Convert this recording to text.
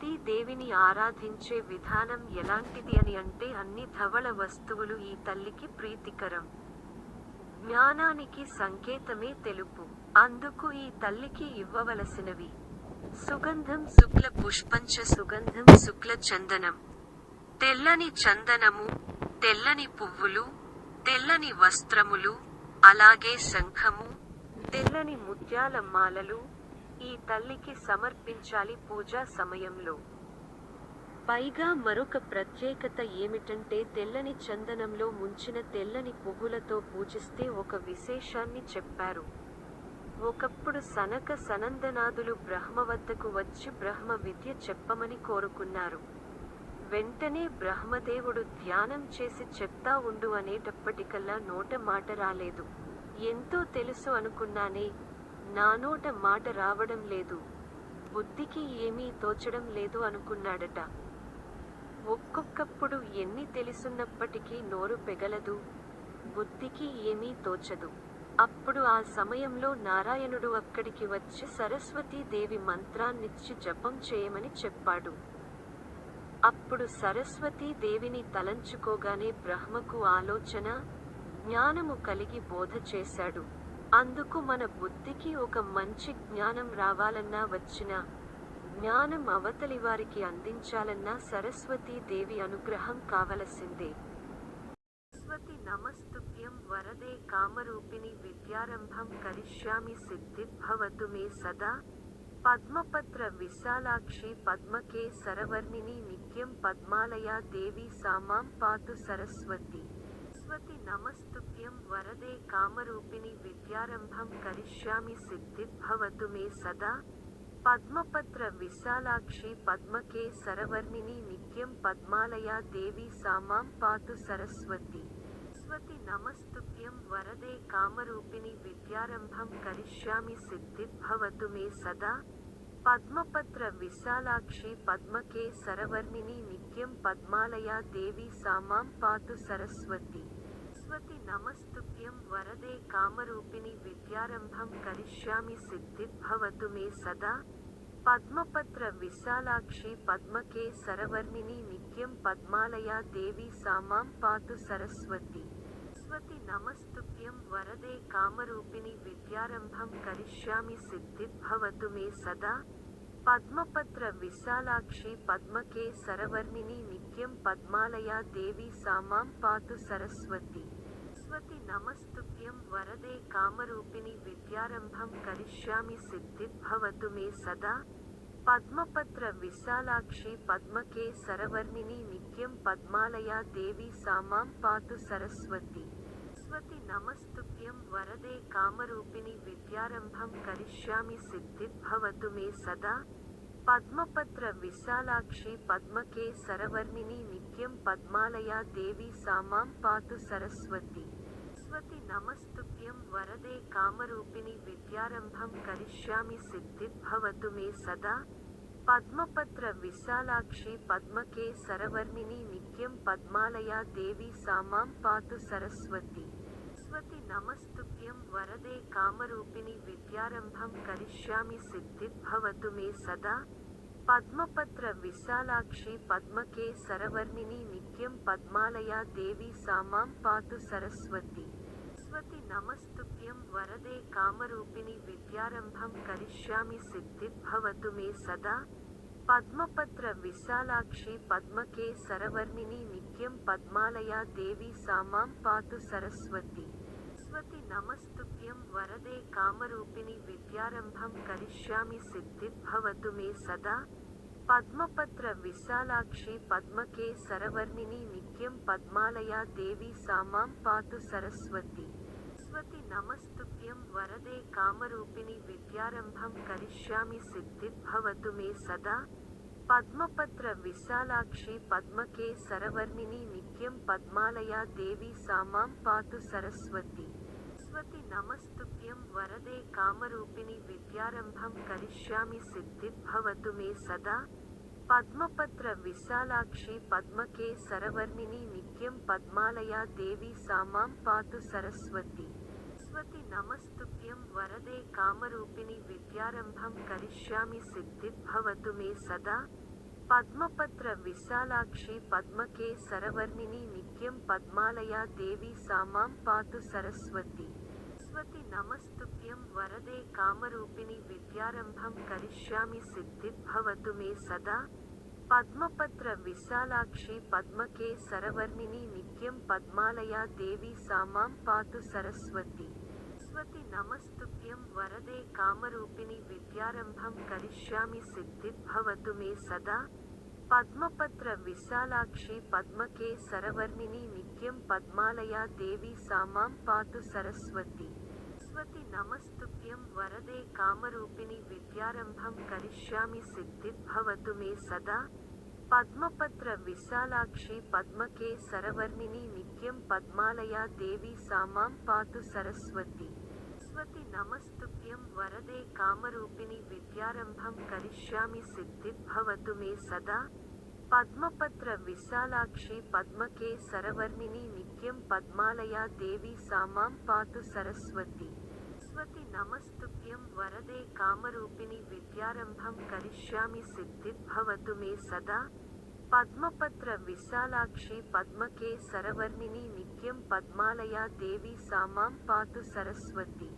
దేవిని ఆరాధించే విధానం ఎలాంటిది అని అంటే అన్ని ధవళ వస్తువులు ఈ తల్లికి ప్రీతికరం. జ్ఞానానికి సంకేతమే తెలుపు. అందుకు ఈ తల్లికి ఇవ్వవలసినవి: సుగంధం శుక్ల పుష్పంచ సుగంధం శుక్ల చందనం. తెల్లని చందనము, తెల్లని పువ్వులు, తెల్లని వస్త్రములు, అలాగే శంఖము, తెల్లని ముత్యాల మాలలు ఈ తల్లికి సమర్పించాలి పూజా సమయంలో. పైగా మరొక ప్రత్యేకత ఏమిటంటే తెల్లని చందనంలో ముంచిన తెల్లని పువ్వులతో పూజిస్తే ఒక విశేషాన్ని చెప్పారు. ఒకప్పుడు సనక సనందనాదులు బ్రహ్మ వద్దకు వచ్చి బ్రహ్మ విద్య చెప్పమని కోరుకున్నారు. వెంటనే బ్రహ్మదేవుడు ధ్యానం చేసి చెప్తా ఉండు అనేటప్పటికల్లా నోట మాట రాలేదు. ఎంతో తెలుసు అనుకున్నానే, నా నోట మాట రావడం లేదు, బుద్ధికి ఏమీ తోచడం లేదు అనుకున్నాడట. ఒక్కొక్కప్పుడు ఎన్ని తెలుసున్నప్పటికీ నోరు పెగలదు, బుద్ధికి ఏమీ తోచదు. అప్పుడు ఆ సమయంలో నారాయణుడు అక్కడికి వచ్చి సరస్వతీదేవి మంత్రాన్నిచ్చి జపం చేయమని చెప్పాడు. అప్పుడు సరస్వతీదేవిని తలంచుకోగానే బ్రహ్మకు ఆలోచన, జ్ఞానము కలిగి బోధ చేశాడు. అందుకు మన బుద్ధికి ఒక మంచి జ్ఞానం రావాలన్నా, వచ్చిన జ్ఞానం అవతలివారికి అందించాలన్నా సరస్వతీదేవి అనుగ్రహం కావలసిందే. సరస్వతి నమస్తుభ్యం వరదే కామరూపిణి విద్యారంభం కరిష్యామి సిద్ధిర్భవతు మే సదా. పద్మపత్ర విశాలాక్షి పద్మకే సరవర్ణిని నిత్యం పద్మాలయా దేవి సామాం పాతు సరస్వతి. సరస్వతి నమస్తుభ్యం వరదే కామరూపిణి విద్యారంభం కరిష్యామి సిద్ధిర్భవతు మే సదా. పద్మపత్ర విశాలాక్షి పద్మకే సరవర్ణిని నిత్యం పద్మాలయా దేవి సామాం పాతు సరస్వతి. సరస్వతి నమస్తుభ్యం వరదే కామరూపిణి విద్యారంభం కరిష్యామి సిద్ధిర్భవతు మే సదా. పద్మపత్ర విశాలాక్షి పద్మకే సరవర్ణిని నిత్యం పద్మాలయా దేవి సామాం పాతు సరస్వతి. సరస్వతి నమస్తుభ్యం వరదే కామరూపిణి విద్యారంభం కరిష్యామి సిద్ధిర్భవతు మే సదా. పద్మపత్ర విశాలాక్షి పద్మకే సరవర్ణిని నిత్యం పద్మాలయా దేవి సామాం పాతు సరస్వతి. సరస్వతి నమస్తుభ్యం వరదే కామరూపిణి విద్యారంభం కరిష్యామి సిద్ధిర్భవతు మే సదా. పద్మపత్ర విశాలాక్షి పద్మకే సరవర్ణిని నిత్యం పద్మాలయా దేవి సామాం పాతు సరస్వతి. సరస్వతి నమస్తుభ్యం వరదే కామరూపిణి విద్యారంభం కరిష్యామి సిద్ధిర్భవతు మే సదా. పద్మపత్ర విశాలాక్షి పద్మకే సరవర్ణిని నిత్యం పద్మాలయా దేవి సామాం పాతు సరస్వతి. సరస్వతి నమస్తుభ్యం వరదే కామరూపిణి విద్యారంభం కరిష్యామి సిద్ధిర్భవతు మే సదా. పద్మపత్ర విశాలాక్షి పద్మకే సరవర్ణిని నిత్యం పద్మాలయా దేవి సామాం పాతు సరస్వతి. సరస్వతి నమస్తుభ్యం వరదే కామరూపిణి విద్యారంభం కరిష్యామి సిద్ధిర్భవతు మే సదా. పద్మపత్ర విశాలాక్షి పద్మకే సరవర్ణిని నిత్యం పద్మాలయా దేవి సామాం పాతు సరస్వతి. సరస్వతి నమస్తుభ్యం వరదే కామరూపిణి విద్యారంభం కరిష్యామి సిద్ధిర్భవతు మే సదా. పద్మపత్ర విశాలాక్షి పద్మకే సరవర్ణిని నిత్యం పద్మాలయా దేవి సామాం పాతు సరస్వతి. సరస్వతి నమస్తుభ్యం వరదే కామరూపిణి విద్యారంభం కరిష్యామి సిద్ధిర్భవతు మే సదా. పద్మపత్ర విశాలాక్షి పద్మకే సరవర్ణిని నిత్యం పద్మాలయా దేవి సామాం పాతు సరస్వతి. సరస్వతి నమస్తుభ్యం వరదే కామరూపిణి విద్యారంభం కరిష్యామి సిద్ధిర్భవతు మే సదా. పద్మపత్ర విశాలాక్షి పద్మకే సరవర్ణిని నిత్యం పద్మాలయా దేవి సామాం పాతు సరస్వతి. సరస్వతి నమస్తుభ్యం వరదే కామరూపిణి విద్యారంభం కరిష్యామి సిద్ధిర్భవతు మే సదా. పద్మపత్ర విశాలాక్షి పద్మకే సరవర్ణిని నిత్యం పద్మాలయా దేవి సామాం పాతు సరస్వతి. సరస్వతి నమస్తుభ్యం వరదే కామరూపిణి విద్యారంభం కరిష్యామి సిద్ధిర్భవతు మే సదా. పద్మపత్ర విశాలాక్షి పద్మకే సరవర్ణిని నిత్యం పద్మాలయా దేవి సామాం పాతు సరస్వతి. సరస్వతి నమస్తుభ్యం వరదే కామరూపిణి విద్యారంభం కరిష్యామి సిద్ధిర్భవతు మే సదా. పద్మపత్ర విశాలాక్షి పద్మకే సరవర్ణిని నిత్యం పద్మాలయా దేవి సామాం పాతు సరస్వతి. సరస్వతి నమస్తుభ్యం వరదే కామరూపిణి విద్యారంభం కరిష్యామి సిద్ధిర్భవతు మే సదా. పద్మపత్ర విశాలాక్షి పద్మకే సరవర్ణిని నిత్యం పద్మాలయా దేవి సామాం పాతు సరస్వతి. సరస్వతి నమస్తుభ్యం వరదే కామరూపిణి విద్యారంభం కరిష్యామి సిద్ధిర్భవతు మే సదా. పద్మపత్ర విశాలాక్షి పద్మకే సరవర్ణిని నిత్యం పద్మాలయా దేవి సామాం పాతు సరస్వతి. సరస్వతి నమస్తుభ్యం వరదే కామరూపిణి విద్యారంభం కరిష్యామి సిద్ధిర్భవతు మే సదా. పద్మపత్ర విశాలాక్షి పద్మకే సరవర్ణిని నిత్యం పద్మాలయా దేవి సామాం పాతు సరస్వతి. సరస్వతి నమస్తుభ్యం వరదే కామరూపిణి విద్యారంభం కరిష్యామి సిద్ధిర్భవతు మే సదా. పద్మపత్ర విశాలాక్షి పద్మకే సరవర్ణిని నిత్యం పద్మాలయా దేవి సామాం పాతు సరస్వతి. సరస్వతి నమస్తుభ్యం వరదే కామరూపిణి విద్యారంభం కరిష్యామి సిద్ధిర్భవతు మే సదా. పద్మపత్ర విశాలాక్షి పద్మకే సరవర్ణిని నిత్యం పద్మాలయా దేవి సామాం పాతు సరస్వతి.